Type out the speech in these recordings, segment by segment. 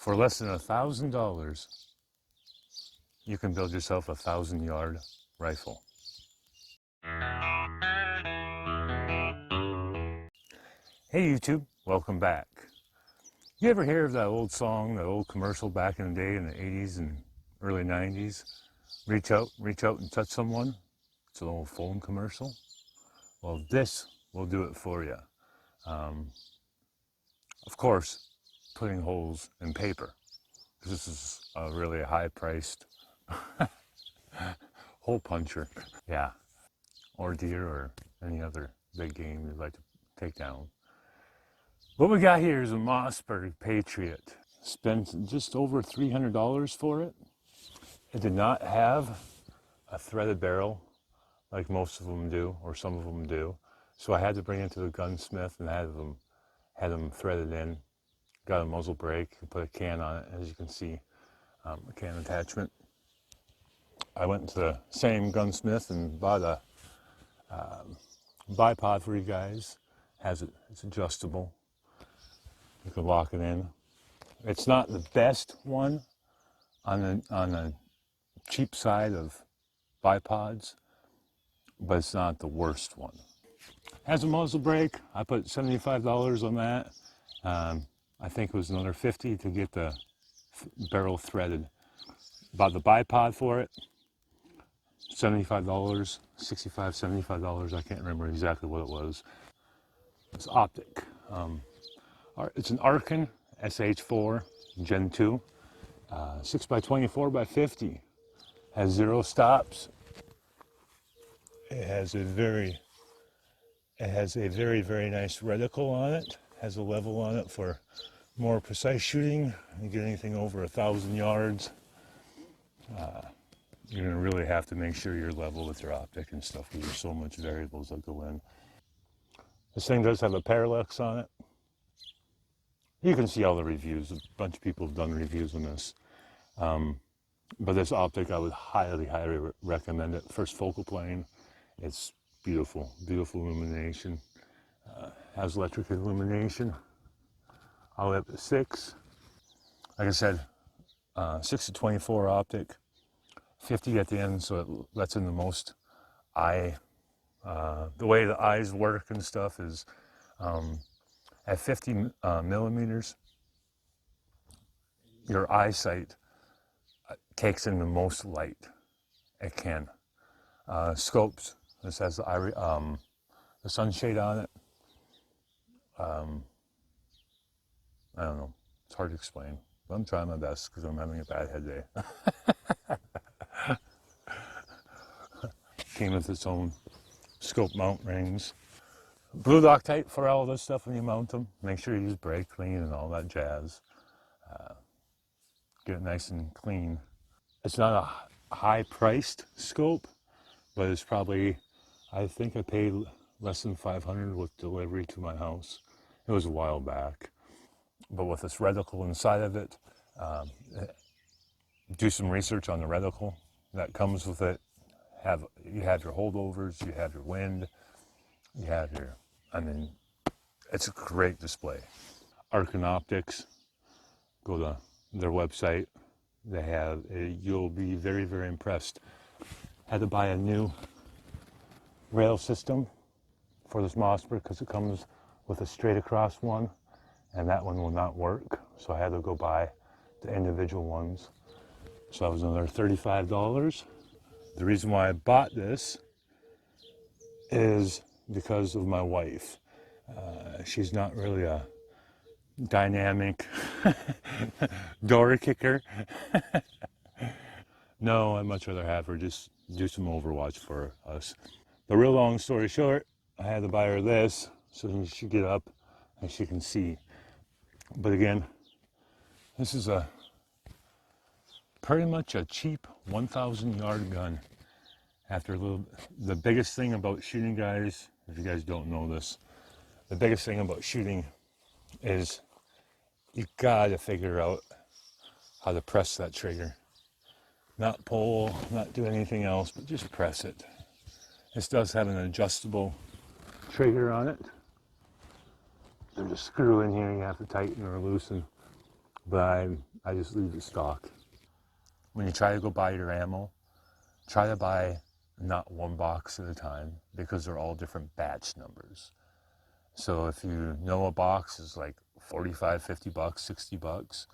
For less than $1,000, you can build yourself a 1,000-yard rifle. Hey YouTube, welcome back. You ever hear of that old song, that old commercial back in the day in the 80s and early 90s? Reach out and touch someone. It's an old phone commercial. Well, this will do it for you. Of course, putting holes in paper. This is really a high-priced hole puncher. Yeah, or deer or any other big game you'd like to take down. What we got here is a Mossberg Patriot. Spent just over $300 for it. It did not have a threaded barrel like most of them do, or some of them do. So I had to bring it to the gunsmith and had them threaded in. Got a muzzle brake, put a can on it, as you can see, a can attachment. I went to the same gunsmith and bought a bipod for you guys. It's adjustable. You can lock it in. It's not the best one on the cheap side of bipods, but it's not the worst one. Has a muzzle brake. I put $75 on that. I think it was another $50 to get the barrel threaded. Bought the bipod for it. $75, $65, $75. I can't remember exactly what it was. It's optic. It's an Arken SH4 Gen 2, 6x24x50. Has 0 stops. It has a very nice reticle on it. Has a level on it for more precise shooting. You get anything over 1,000 yards. You're gonna really have to make sure you're level with your optic and stuff because there's so much variables that go in. This thing does have a parallax on it. You can see all the reviews. A bunch of people have done reviews on this. But this optic, I would highly recommend it. First focal plane, it's beautiful, beautiful illumination. Has electric illumination. All the way up to 6. Like I said, 6-24 optic, 50 at the end, so it lets in the most eye. The way the eyes work and stuff is at 50 millimeters, your eyesight takes in the most light it can. Scopes, this has the sunshade on it. I don't know, it's hard to explain, but I'm trying my best because I'm having a bad head day. Came with its own scope mount rings. Blue Loctite for all this stuff when you mount them. Make sure you use brake clean and all that jazz. Get it nice and clean. It's not a high-priced scope, but it's probably, I think I paid less than $500 with delivery to my house. It was a while back. But with this reticle inside of it, do some research on the reticle that comes with it. You have your holdovers, you have your wind, you have your, I mean, it's a great display. Arken Optics, go to their website. They have, you'll be very, very impressed. Had to buy a new rail system for this Mossberg because it comes with a straight across one, and that one will not work. So I had to go buy the individual ones. So that was another $35. The reason why I bought this is because of my wife. She's not really a dynamic door kicker. No, I'd much rather have her just do some Overwatch for us. The real long story short, I had to buy her this so she could get up and she can see. But again, this is pretty much a cheap 1,000-yard gun. The biggest thing about shooting, guys, if you guys don't know this, the biggest thing about shooting is you gotta figure out how to press that trigger. Not pull, not do anything else, but just press it. This does have an adjustable trigger on it. There's a screw in here you have to tighten or loosen. but I just leave it stock. When you try to go buy your ammo, try to buy not one box at a time because they're all different batch numbers. So if you know a box is like 45, 50 bucks, 60 bucks,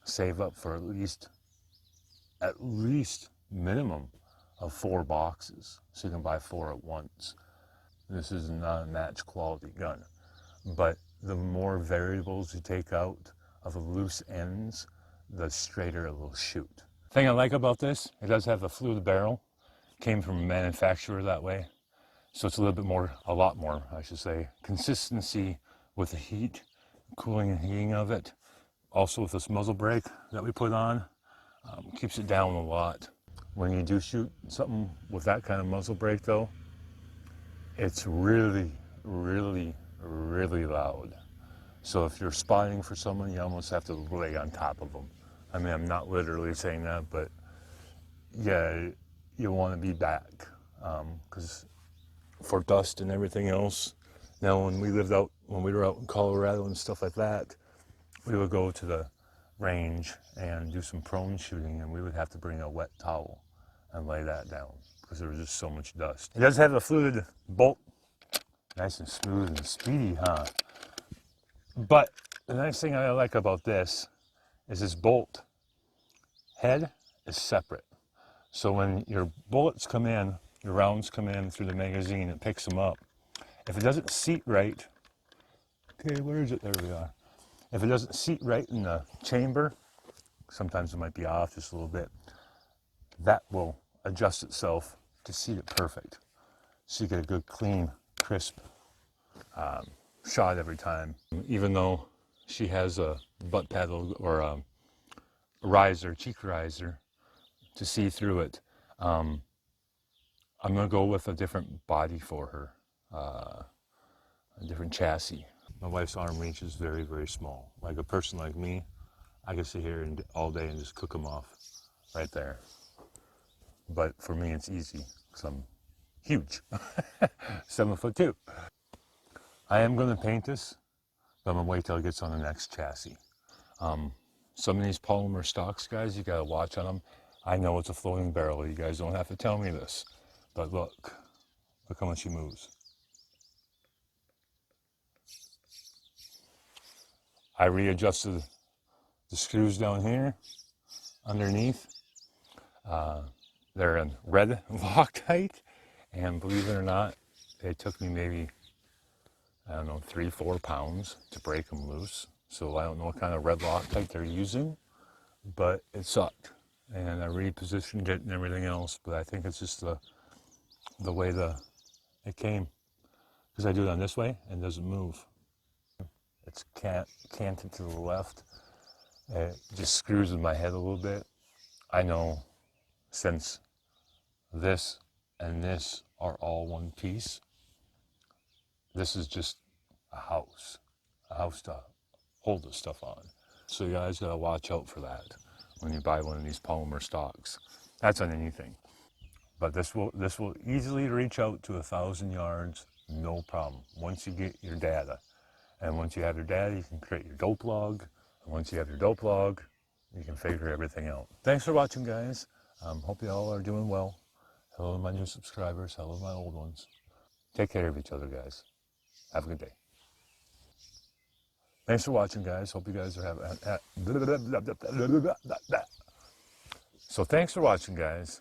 save up for at least minimum of 4 boxes so you can buy 4 at once. This is not a match quality gun, but the more variables you take out of the loose ends, the straighter it will shoot. Thing I like about this, it does have a fluted barrel. Came from a manufacturer that way. So it's a little bit more, a lot more, I should say, consistency with the heat, cooling and heating of it. Also with this muzzle brake that we put on, keeps it down a lot. When you do shoot something with that kind of muzzle brake though, it's really, really, really loud. So if you're spotting for someone, you almost have to lay on top of them. I mean, I'm not literally saying that, but yeah, you want to be back. Because for dust and everything else, now when we were out in Colorado and stuff like that, we would go to the range and do some prone shooting, and we would have to bring a wet towel and lay that down because there was just so much dust. It does have a fluted bolt, nice and smooth and speedy, huh? But the nice thing I like about this is this bolt head is separate. So when your bullets come in, your rounds come in through the magazine, it picks them up. If it doesn't seat right, okay, where is it? There we are. If it doesn't seat right in the chamber, sometimes it might be off just a little bit, that will adjust itself to seat it perfect. So you get a good, clean, crisp shot every time. Even though she has a butt paddle or a riser, cheek riser, to see through it, I'm going to go with a different body for her, a different chassis. My wife's arm reach is very, very small. Like a person like me, I can sit here all day and just cook them off right there. But for me, it's easy because I'm huge, 7'2". I am going to paint this, but I'm going to wait till it gets on the next chassis. Some of these polymer stocks, guys, you got to watch on them. I know it's a floating barrel. You guys don't have to tell me this. But look how much she moves. I readjusted the screws down here underneath. They're in red Loctite, and believe it or not, it took me maybe, I don't know, 3-4 pounds to break them loose. So I don't know what kind of red Loctite they're using, but it sucked. And I repositioned it and everything else, but I think it's just the way it came. Because I do it on this way and it doesn't move. It's canted to the left. It just screws with my head a little bit. I know since this and this are all one piece, this is just a house to hold this stuff on. So you guys gotta watch out for that when you buy one of these polymer stocks. That's on anything. But this will easily reach out to 1,000 yards, no problem, once you get your data. And once you have your data, you can create your dope log. And once you have your dope log, you can figure everything out. Thanks for watching, guys. Hope you all are doing well. Hello to my new subscribers. Hello to my old ones. Take care of each other, guys. Have a good day. Thanks for watching, guys. Hope you guys are having... So thanks for watching, guys.